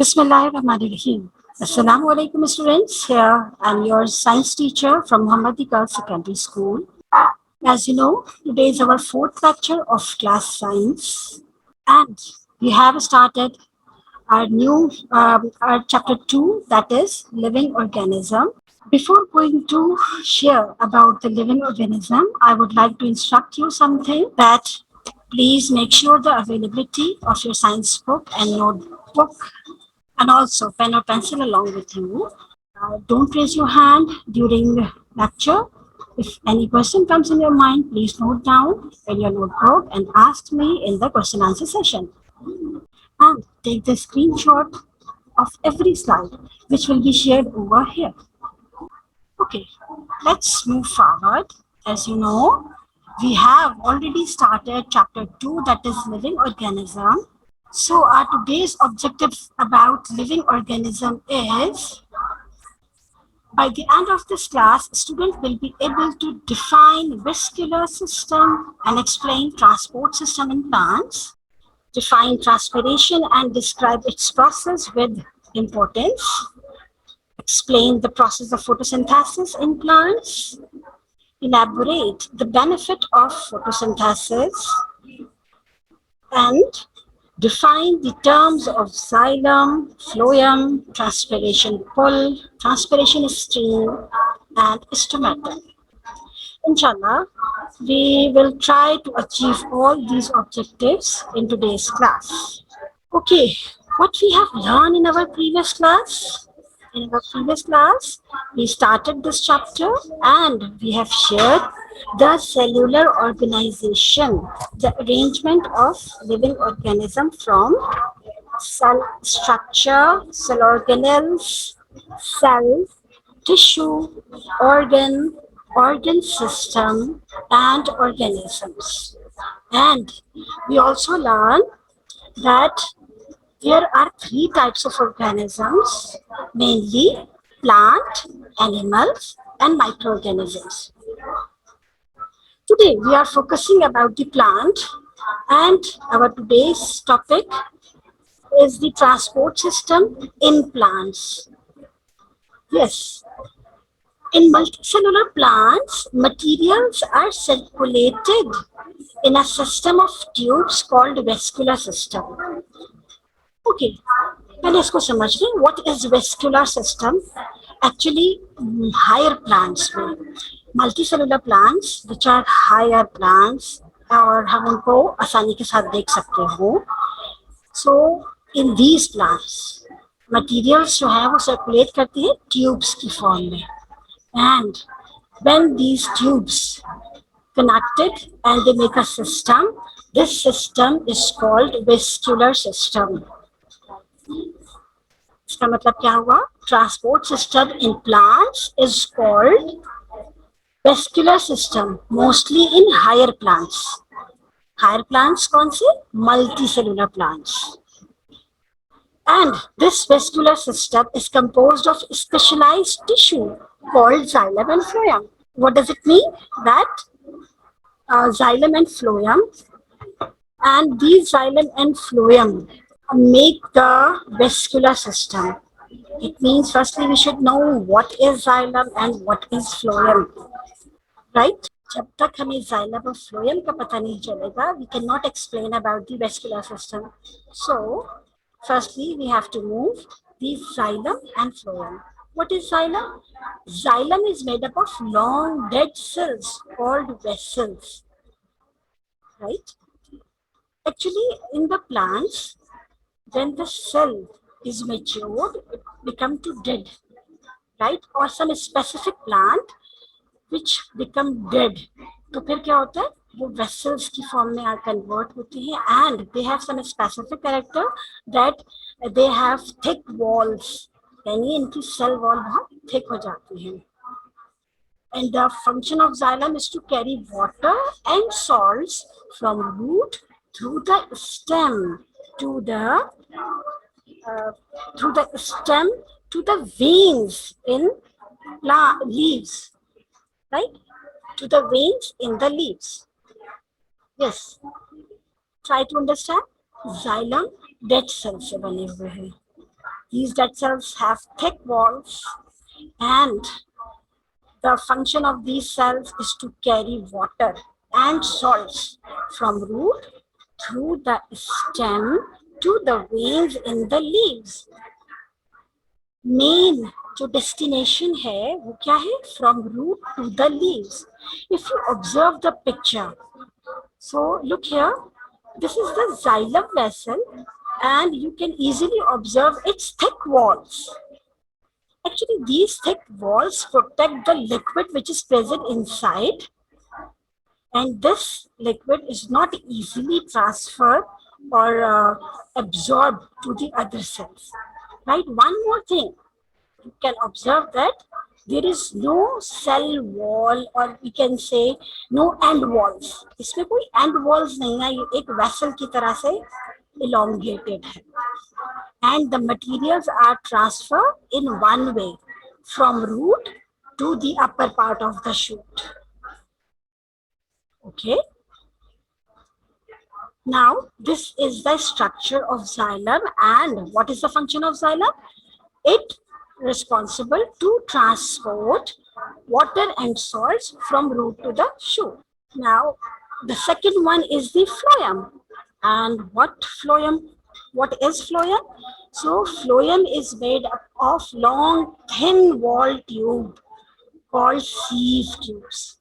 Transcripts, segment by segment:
Bismillahirrahmanirrahim. Assalamu alaikum students. Here I'm your science teacher from Muhammadi Girls Secondary School. As you know, today is our fourth lecture of class science, and we have started our new our chapter 2, that is living organism. Before going to share about the living organism, I would like to instruct you something that please make sure the availability of your science book and notebook and also pen or pencil along with you. Don't raise your hand during the lecture. If any question comes in your mind, please note down in your notebook and ask me in the question answer session. And take the screenshot of every slide which will be shared over here. Okay, let's move forward. As you know, we have already started chapter 2, that is living organism. So our today's objective about living organism is, by the end of this class, student will be able to define vascular system and explain transport system in plants, define transpiration and describe its process with importance, explain the process of photosynthesis in plants, elaborate the benefit of photosynthesis, and define the terms of xylem, phloem, transpiration pull, transpiration stream, and stomata. Inshallah, we will try to achieve all these objectives in today's class. Okay, what we have learned in our previous class? In our previous class, we started this chapter and we have shared the cellular organization, the arrangement of living organism from cell structure, cell organelles, cells, tissue, organ system, and organisms. And we also learn that there are three types of organisms, mainly plant, animals, and microorganisms. Today we are focusing about the plant, and our today's topic is the transport system in plants. Yes, in multicellular plants, materials are circulated in a system of tubes called vascular system. Okay, पहले इसको समझ लें. What is vascular system? Actually, higher plants में multicellular plants, which are higher plants, और हम उनको आसानी के साथ देख सकते हो. So, in these plants, materials जो है वो circulate करती है tubes की form में. And when these tubes connected and they make a system, this system is called vascular system. इसका मतलब क्या हुआ? Transport system in plants is called vascular system, mostly in higher plants. Higher plants कौन से? Multicellular plants. And this vascular system is composed of specialized tissue called xylem and phloem. What does it mean? That xylem and phloem, and these xylem and phloem make the vascular system. It means firstly we should know what is xylem and what is phloem, right? जब तक हमें xylem और phloem का पता नहीं चलेगा, we cannot explain about the vascular system. So, firstly we have to move the xylem and phloem. What is xylem? Xylem is made up of long dead cells called vessels, right? Actually, in the plants, when the cell is matured, it becomes to dead, right? Or some specific plant which become dead. तो फिर क्या होता है? वो vessels की form में convert होती है, and they have some specific character that they have thick walls. यानी इनकी cell wall बहुत thick हो जाती है. And the function of xylem is to carry water and salts from root through the stem to the veins in leaves, right? To the veins in the leaves. Yes. Try to understand. Xylem dead cells से बने हुए हैं. These dead cells have thick walls, and the function of these cells is to carry water and salts from root through the stem to the veins in the leaves. Main जो destination है वो क्या है? From root to the leaves. If you observe the picture, so look here, this is the xylem vessel, and you can easily observe its thick walls. Actually, these thick walls protect the liquid which is present inside, and this liquid is not easily transferred or absorbed to the other cells. Right? One more thing, you can observe that there is no cell wall, or we can say no end walls. इसमें कोई end walls नहीं है, ये एक vessel की तरह से elongated है. And the materials are transferred in one way from root to the upper part of the shoot. Okay. Now, this is the structure of xylem, and what is the function of xylem? It responsible to transport water and salts from root to the shoot. Now, the second one is the phloem. And what is phloem? So, phloem is made up of long, thin wall tube called sieve tubes,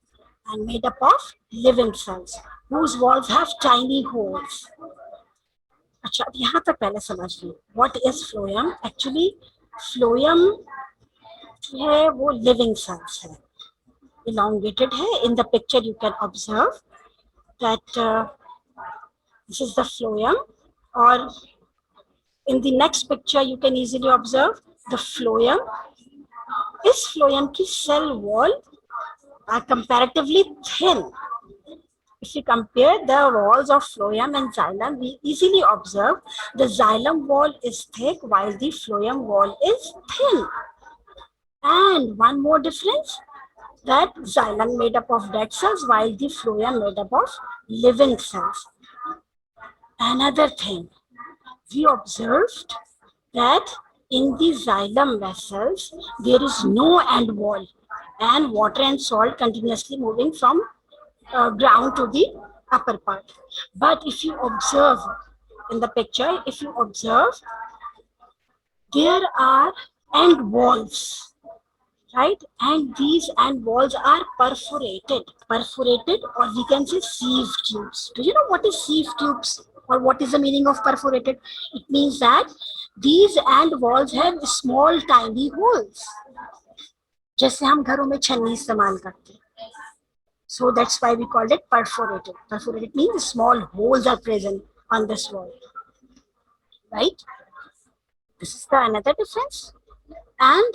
and made up of living cells whose walls have tiny holes. अच्छा, अब यहाँ तक पहले समझ लो. What is phloem? Actually, phloem जो है वो living cells है, elongated है. In the picture you can observe that this is the phloem, or in the next picture you can easily observe the phloem. इस phloem की cell wall are comparatively thin. If we compare the walls of phloem and xylem, we easily observe the xylem wall is thick while the phloem wall is thin. And one more difference, that xylem made up of dead cells while the phloem made up of living cells. Another thing, we observed that in the xylem vessels, there is no end wall, and water and salt continuously moving from ground to the upper part. But if you observe in the picture, if you observe, there are end walls, right? And these end walls are perforated, or we can say sieve tubes. Do you know what is sieve tubes, or what is the meaning of perforated? It means that these end walls have small tiny holes, जैसे हम घरों में छन्नी इस्तेमाल करते हैं. So that's why we called it perforated. Perforated means small holes are present on this wall, right? This is another difference. And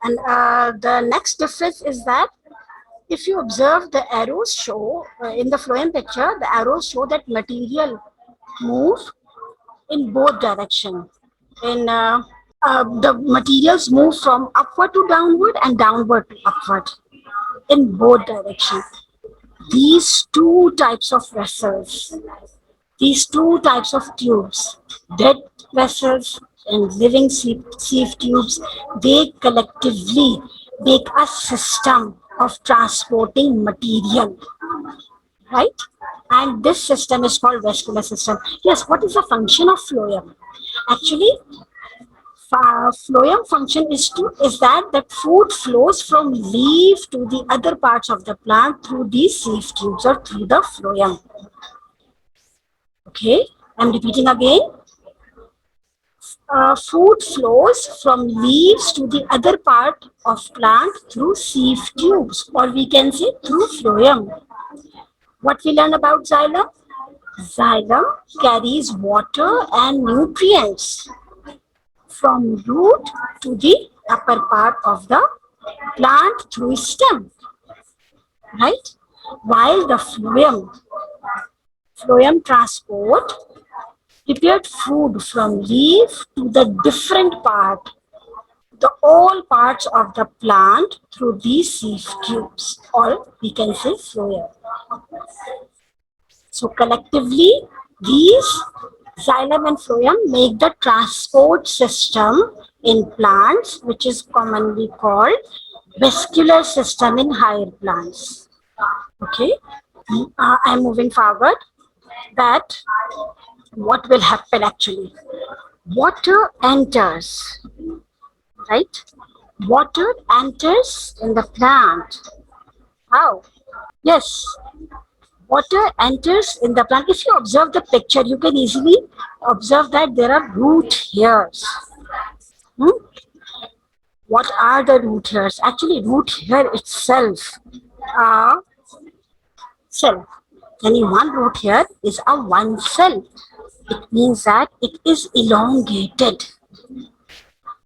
the next difference is that if you observe, the arrows show in the phloem picture, the arrows show that material move in both directions. The materials move from upward to downward and downward to upward in both directions. These two types of vessels, these two types of tubes, dead vessels and living sieve tubes, they collectively make a system of transporting material, right? And this system is called vascular system. Yes, what is the function of phloem? Actually, phloem function is that food flows from leaf to the other parts of the plant through these sieve tubes or through the phloem. Okay, I'm repeating again. Food flows from leaves to the other part of plant through sieve tubes, or we can say through phloem. What we learn about xylem? Xylem carries water and nutrients from root to the upper part of the plant through stem, right? While the phloem transport prepared food from leaf to the different part, all parts of the plant through these sieve tubes, or we can say phloem. So collectively, these Xylem and phloem make the transport system in plants, which is commonly called vascular system in higher plants. Okay, I'm moving forward. That what will happen actually? Water enters, right? Water enters in the plant. How? Yes, water enters in the plant. If you observe the picture, you can easily observe that there are root hairs. Hmm? What are the root hairs? Actually, root hair itself are cell. Any one root hair is a one cell. It means that it is elongated.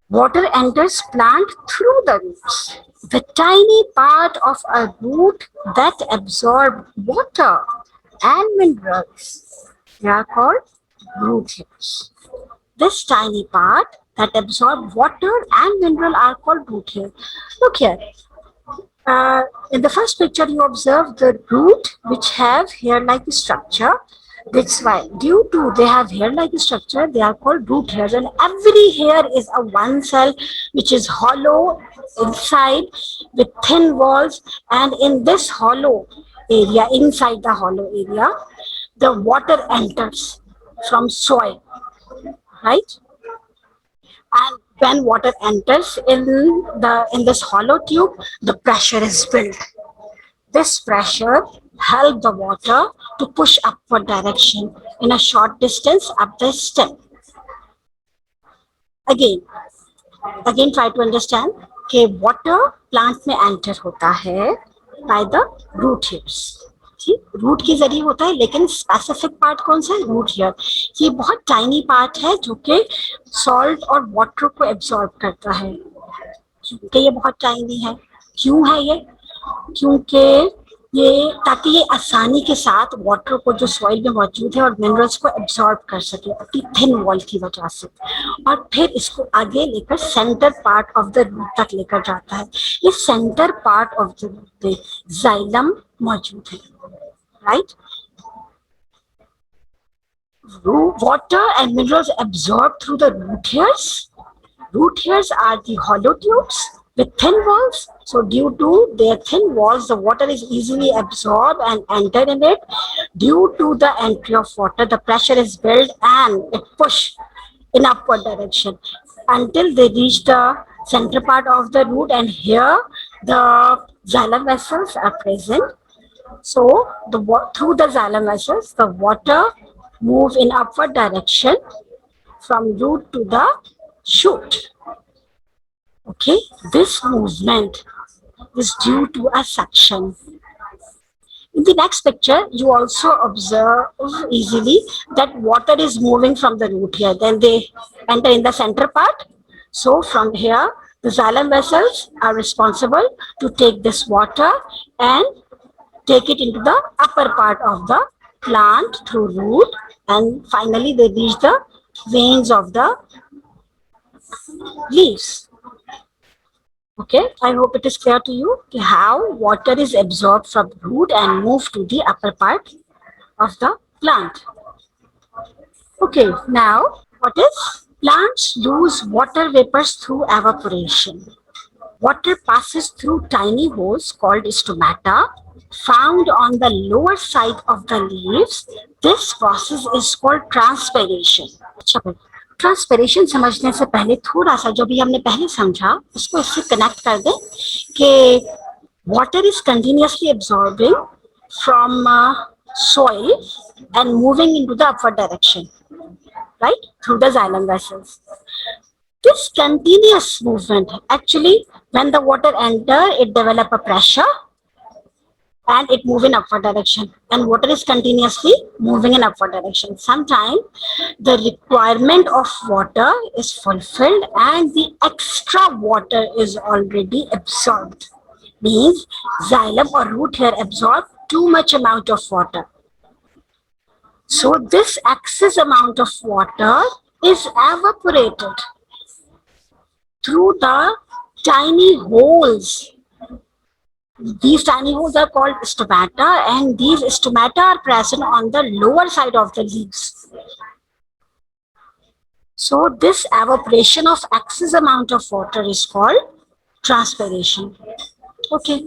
Water enters plant through the roots. The tiny part of a root that absorb water and minerals, they are called root hairs. This tiny part that absorb water and mineral are called root hair. Look here. In the first picture, you observe the root which have hair-like structure. That's why, due to they have hair-like structure, they are called root hairs. And every hair is a one cell which is hollow inside with thin walls. And in this hollow area, inside the hollow area, the water enters from soil, right? And when water enters in this hollow tube, the pressure is built. This pressure helps the water to push upward direction in a short distance up the stem. Again, again try to understand कि water plant में enter होता है by the root hairs. ठीक, root के जरिए होता है, लेकिन स्पेसिफिक पार्ट कौन सा है? Root hair. ये बहुत टाइनी पार्ट है जो कि सॉल्ट और वाटर को एब्जॉर्ब करता है. क्योंकि ये बहुत टाइनी है. क्यों है ये? क्योंकि ये ताकि ये आसानी के साथ वाटर को जो सॉइल में मौजूद है और मिनरल्स को एब्जॉर्ब कर सके अपनी थिन वॉल की वजह से, और फिर इसको आगे लेकर centre part of the root तक लेकर जाता है. ये centre part of the root में जाइलम मौजूद है, right? Water and minerals absorbed through the root hairs. Root hairs are the hollow tubes with thin walls. So due to their thin walls, the water is easily absorbed and entered in it. Due to the entry of water, the pressure is built and it push in upward direction until they reach the center part of the root, and here the xylem vessels are present. So through the xylem vessels, the water move in upward direction from root to the shoot. Okay, this movement is due to a suction. In the next picture, you also observe easily that water is moving from the root here. Then they enter in the center part. So from here, the xylem vessels are responsible to take this water and take it into the upper part of the plant through root, and finally they reach the veins of the leaves. Okay, I hope it is clear to you how water is absorbed from root and moved to the upper part of the plant. Okay, now what is? Plants lose water vapors through evaporation. Water passes through tiny holes called stomata found on the lower side of the leaves. This process is called transpiration. Transpiration समझने से पहले थोड़ा सा जो भी हमने पहले समझा उसको इससे कनेक्ट कर दें कि water is continuously absorbing from soil and moving into the upward direction, right, through the xylem vessels. This continuous movement, actually, when the water enter, it develop a pressure and it move in upward direction, and water is continuously moving in upward direction. Sometimes the requirement of water is fulfilled and the extra water is already absorbed. Means xylem or root hair absorb too much amount of water. So this excess amount of water is evaporated through the tiny holes. These tiny holes are called stomata, and these stomata are present on the lower side of the leaves. So this evaporation of excess amount of water is called transpiration. Okay.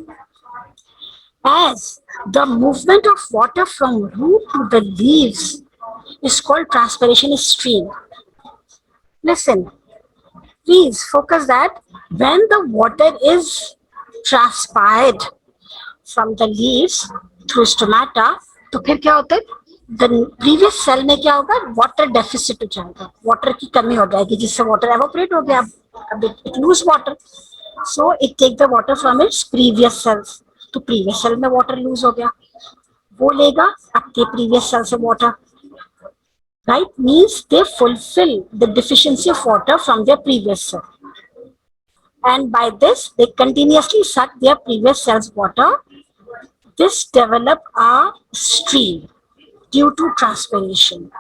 As the movement of water from root to the leaves is called transpiration stream. Listen, please focus that when the water is transpired from the leaves through stomata, तो फिर क्या होता है, the previous cell में क्या होगा, water deficit हो जाएगा, water की कमी हो जाएगी जिससे water evaporate हो गया, अब it lose water, so it take the water from its previous cells, तो previous cell में water lose हो गया, वो लेगा आपके previous cell से water, right, means they fulfill the deficiency of water from their previous cell, and by this they continuously suck their previous cell's water. This develop a stream due to transpiration,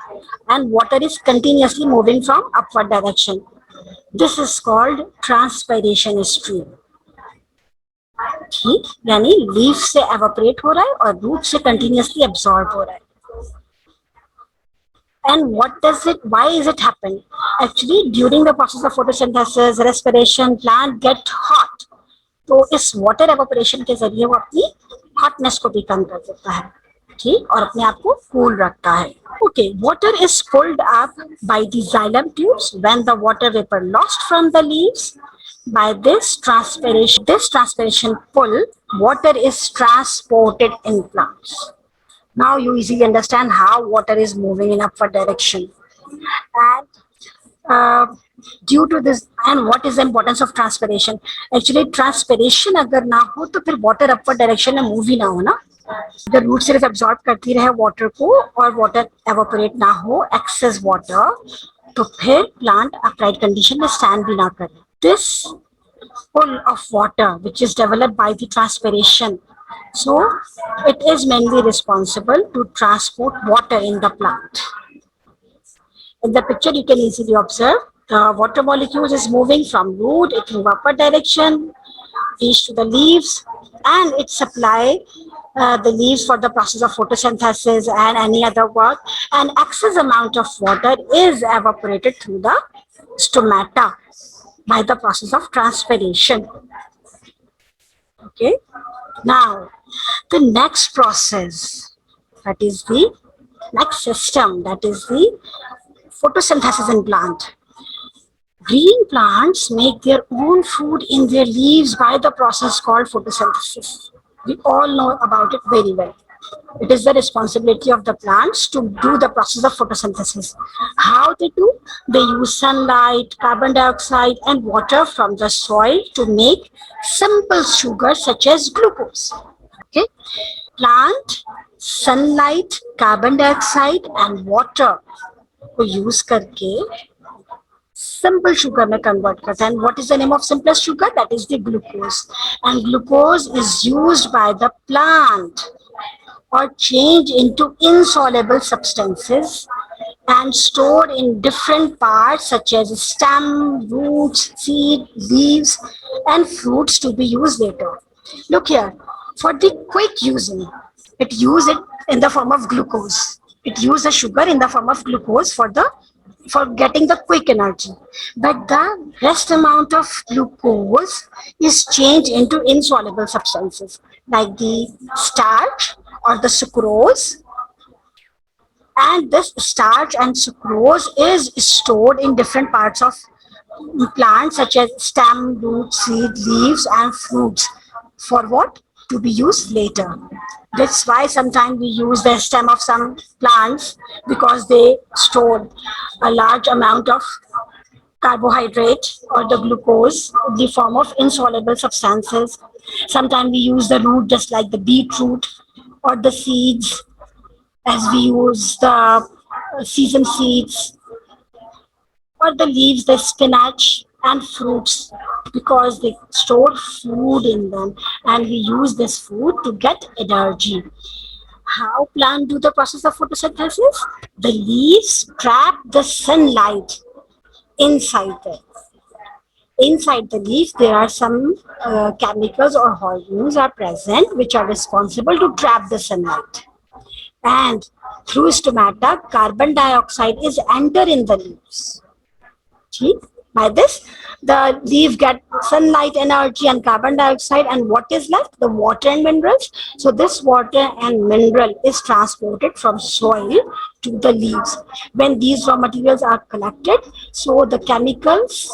and water is continuously moving from upward direction. This is called transpiration stream. ठीक, यानी leaf से evaporate हो रहा है और root से continuously absorb हो रहा है. And what does it, why is it happen? Actually, during the process of photosynthesis, respiration, plant get hot. तो इस water evaporation के जरिए वो अपनी hotness को भी कम कर देता है, ठीक, और अपने आप को cool रखता है. Okay, water is pulled up by the xylem tubes when the water vapor lost from the leaves. By this transpiration pull, water is transported in plants. Now you easily understand how water is moving in upward direction. And due to this, and what is the importance of transpiration? Actually, transpiration अगर ना हो तो फिर water upward direction में move ही ना हो ना. अगर root सिर्फ absorb करती रहे water को और water evaporate ना हो, excess water, तो फिर plant upright condition में stand भी ना करे. This pull of water which is developed by the transpiration, so it is mainly responsible to transport water in the plant. In the picture you can easily observe the water molecules is moving from root, it move upward direction, reach to the leaves, and it supply the leaves for the process of photosynthesis and any other work, and excess amount of water is evaporated through the stomata by the process of transpiration. Okay, now the next process, that is the next system, that is the photosynthesis in plant. Green plants make their own food in their leaves by the process called photosynthesis. We all know about it very well. It is the responsibility of the plants to do the process of photosynthesis. How they do? They use sunlight, carbon dioxide, and water from the soil to make simple sugar such as glucose. Okay? Plant, sunlight, carbon dioxide, and water को use करके simple sugar में convert करता है. And what is the name of simplest sugar? That is the glucose. And glucose is used by the plant or change into insoluble substances and stored in different parts such as stem, roots, seed, leaves, and fruits to be used later. Look here, for the quick using, it use it in the form of glucose. It use the sugar in the form of glucose for getting the quick energy. But the rest amount of glucose is changed into insoluble substances like the starch or the sucrose, and this starch and sucrose is stored in different parts of plants such as stem, root, seed, leaves, and fruits. For what? To be used later. That's why sometimes we use the stem of some plants because they store a large amount of carbohydrate or the glucose in the form of insoluble substances. Sometimes we use the root just like the beetroot, or the seeds as we use the sesame seeds, or the leaves, the spinach, and fruits because they store food in them and we use this food to get energy. How plants do the process of photosynthesis? The leaves trap the sunlight inside them. Inside the leaf, there are some chemicals or hormones are present which are responsible to trap the sunlight. And through stomata, carbon dioxide is enter in the leaves. See, by this, the leaf get sunlight, energy, and carbon dioxide, and what is left? The water and minerals. So this water and mineral is transported from soil to the leaves. When these raw materials are collected, so the chemicals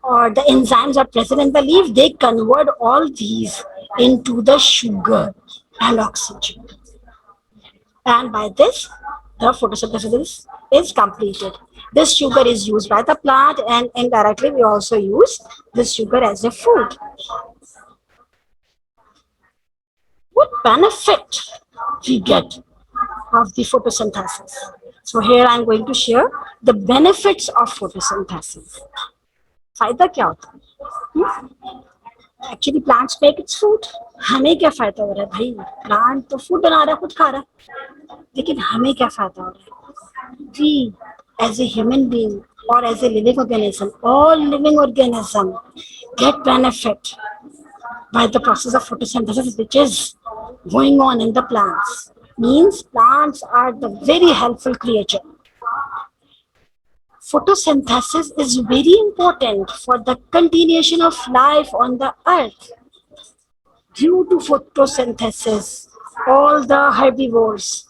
or the enzymes are present in the leaf, they convert all these into the sugar and oxygen. And by this, the photosynthesis is completed. This sugar is used by the plant, and indirectly we also use this sugar as a food. What benefit we get of the photosynthesis? So here I am going to share the benefits of photosynthesis. फायदा क्या होता है? Actually plants make its food. हमें क्या फायदा हो रहा है भाई? प्लांट तो फूड बना रहा है, खुद खा रहा है, लेकिन हमें क्या फायदा हो रहा है? We as a human being or as a living organism, all living organism get benefit by the process of photosynthesis which is going on in the plants. Means plants are the very helpful creature. Photosynthesis is very important for the continuation of life on the earth. Due to photosynthesis, all the herbivores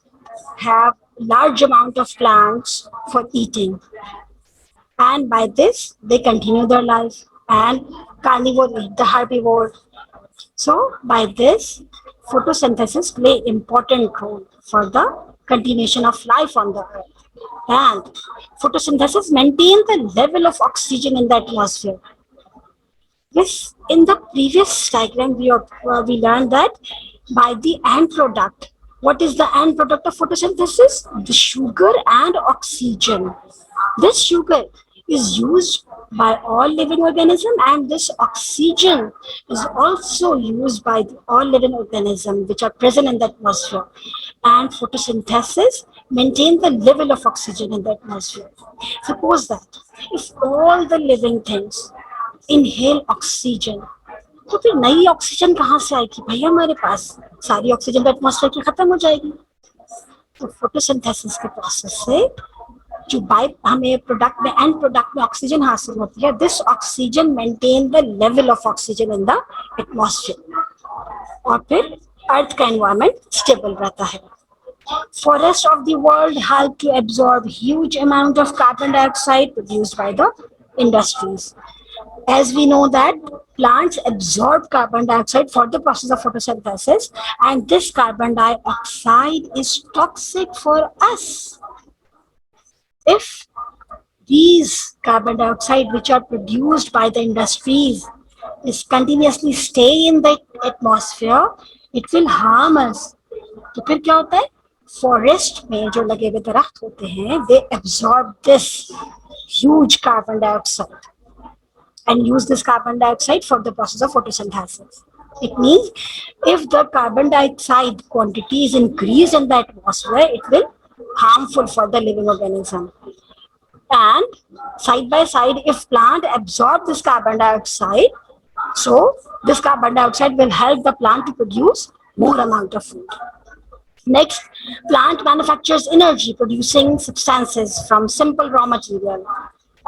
have large amount of plants for eating, and by this they continue their life, and carnivore eat the herbivore. So by this, photosynthesis play important role for the continuation of life on the earth. And photosynthesis maintain the level of oxygen in the atmosphere. This, in the previous diagram, we learned that by the end product. What is the end product of photosynthesis? The sugar and oxygen. This sugar is used by all living organisms, and this oxygen is also used by all living organisms which are present in the atmosphere. And photosynthesis maintain the level of oxygen in the atmosphere. Suppose that if all the living things inhale oxygen, तो फिर नई oxygen कहाँ से आएगी भाई? हमारे पास सारी oxygen तो एटमॉस्फेयर की खत्म हो जाएगी. तो फोटोसिंथेसिस के प्रोसेस से जो बाय हमें प्रोडक्ट में एंड प्रोडक्ट में ऑक्सीजन हासिल होती है, this oxygen maintain the level of oxygen in the atmosphere, और फिर अर्थ का एनवायरनमेंट स्टेबल रहता है. Forests of the world help to absorb huge amount of carbon dioxide produced by the industries. As we know that plants absorb carbon dioxide for the process of photosynthesis, and this carbon dioxide is toxic for us. If these carbon dioxide which are produced by the industries is continuously stay in the atmosphere, it will harm us. तो फिर क्या होता है? Forest में जो लगे हुए दरख्त होते हैं, they absorb this huge carbon dioxide and use this carbon dioxide for the process of photosynthesis. It means if the carbon dioxide quantity is increased in the atmosphere, it will harmful for the living organism. And side by side, if plant absorb this carbon dioxide, so this carbon dioxide will help the plant to produce more amount of food. Next, plant manufactures energy producing substances from simple raw material.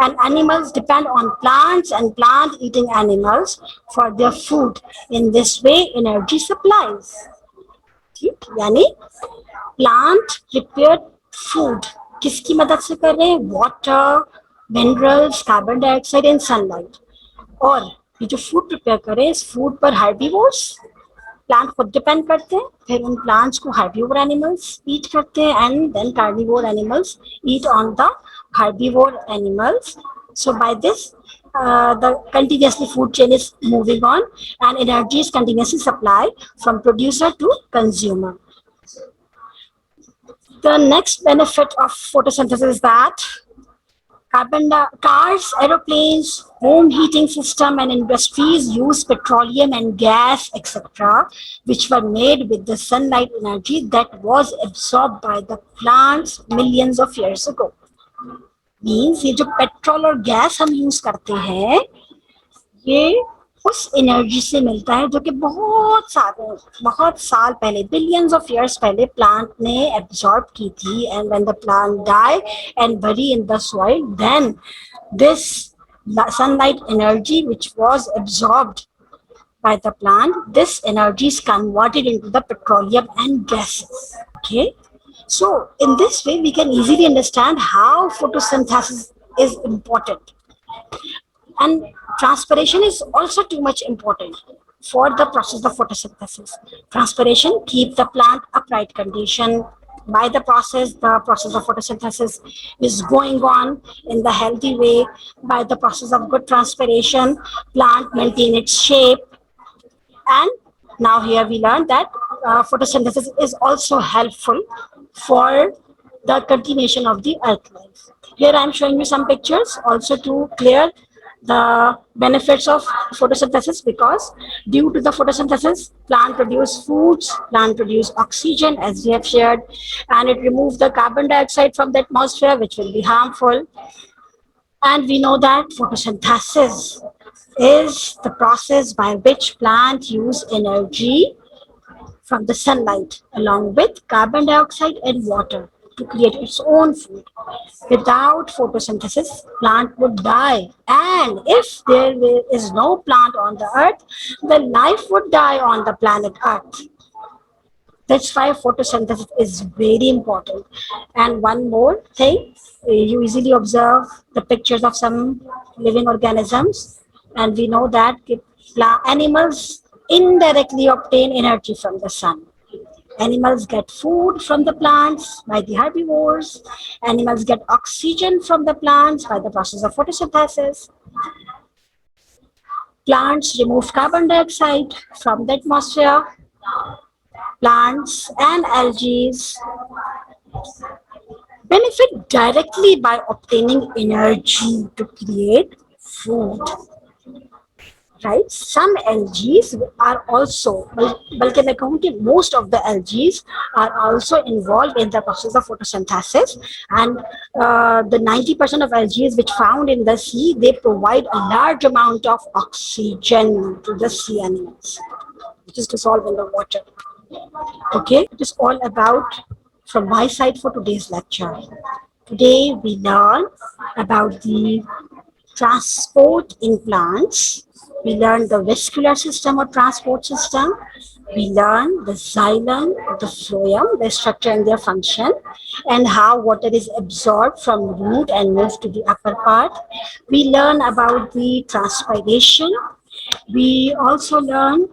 And animals depend on plants and plant-eating animals for their food. In this way, energy supplies. ठीक, यानी plant prepared food किसकी मदद से कर रहे हैं? Water, minerals, carbon dioxide and sunlight. और ये जो food prepare कर रहे हैं, इस food पर herbivores प्लांट खुद डिपेंड करते हैं, फिर उन प्लांट्स को herbivore animals eat करते हैं, and then carnivore animals eat on the herbivore animals. So by this, the continuously food chain is moving on, and energy is continuously supplied from producer to consumer. The next benefit of photosynthesis is that cars, aeroplanes, home heating system and industries use petroleum and gas, etc., which were made with the sunlight energy that was absorbed by the plants millions of years ago. Means ये जो petrol और gas हम use करते हैं, ये उस energy से मिलता है जो कि बहुत साल पहले, बिलियंस ऑफ इयर्स पहले प्लांट ने एब्जॉर्ब की थी. And when the plant die and bury in the soil, then this sunlight energy which was absorbed by the plant, this energy is converted into the petroleum and gases. Okay, so in this way we can easily understand how photosynthesis is important, and transpiration is also too much important for the process of photosynthesis. Transpiration keep the plant upright condition. By the process of photosynthesis is going on in the healthy way. By the process of good transpiration, plant maintain its shape. And now here we learn that photosynthesis is also helpful for the continuation of the earth life. Here I am showing you some pictures also to clear the benefits of photosynthesis, because due to the photosynthesis plant produce foods, plant produce oxygen as we have shared, and it removes the carbon dioxide from the atmosphere which will be harmful. And we know that photosynthesis is the process by which plants use energy from the sunlight along with carbon dioxide and water to create its own food. Without photosynthesis, plant would die. And if there is no plant on the earth, the life would die on the planet Earth. That's why photosynthesis is very important. And one more thing, you easily observe the pictures of some living organisms, and we know that animals indirectly obtain energy from the sun. Animals get food from the plants by the herbivores. Animals get oxygen from the plants by the process of photosynthesis. Plants remove carbon dioxide from the atmosphere. Plants and algae benefit directly by obtaining energy to create food. Right? Some algae are also, balki मैं कहूँ कि most of the algae are also involved in the process of photosynthesis, and the 90% of algae which found in the sea, they provide a large amount of oxygen to the sea animals, which is dissolved in the water. Okay, it is all about from my side for today's lecture. Today we learn about the transport in plants. We learn the vascular system or transport system. We learn the xylem, the phloem, their structure and their function, and how water is absorbed from root and moved to the upper part. We learn about the transpiration. We also learn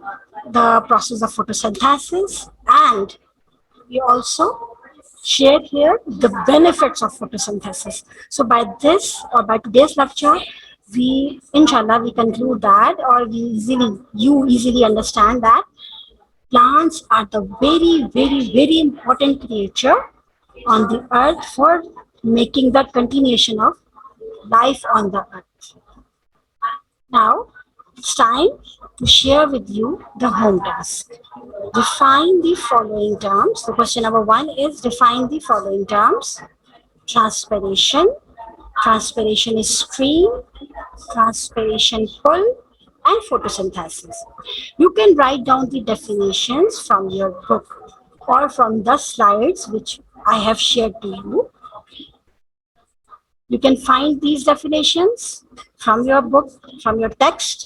the process of photosynthesis, and we also share here the benefits of photosynthesis. So by this or by today's lecture, we inshallah we conclude that, or you easily understand that plants are the very important creature on the earth for making the continuation of life on the earth. Now it's time to share with you the home task. Define the following terms. The question number 1 is define the following terms. Transpiration. Transpiration is stream. Transpiration pull. And photosynthesis. You can write down the definitions from your book or from the slides which I have shared to you. You can find these definitions from your book, from your textbook,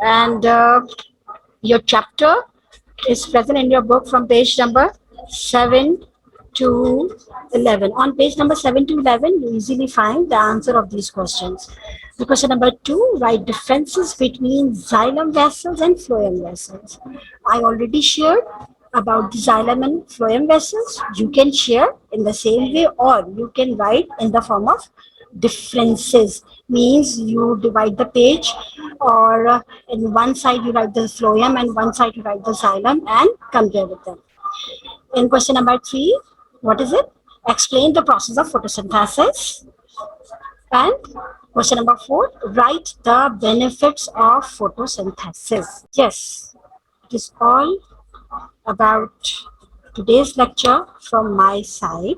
and your chapter is present in your book from page number 7 to 11. On page number 7 to 11, you easily find the answer of these questions. The question number 2, write differences between xylem vessels and phloem vessels. I already shared about the xylem and phloem vessels. You can share in the same way, or you can write in the form of differences. Means you divide the page, or in one side you write the phloem and one side you write the xylem and compare with them. In question number 3, what is it? Explain the process of photosynthesis. And question number 4, write the benefits of photosynthesis. Yes, it is all about today's lecture from my side.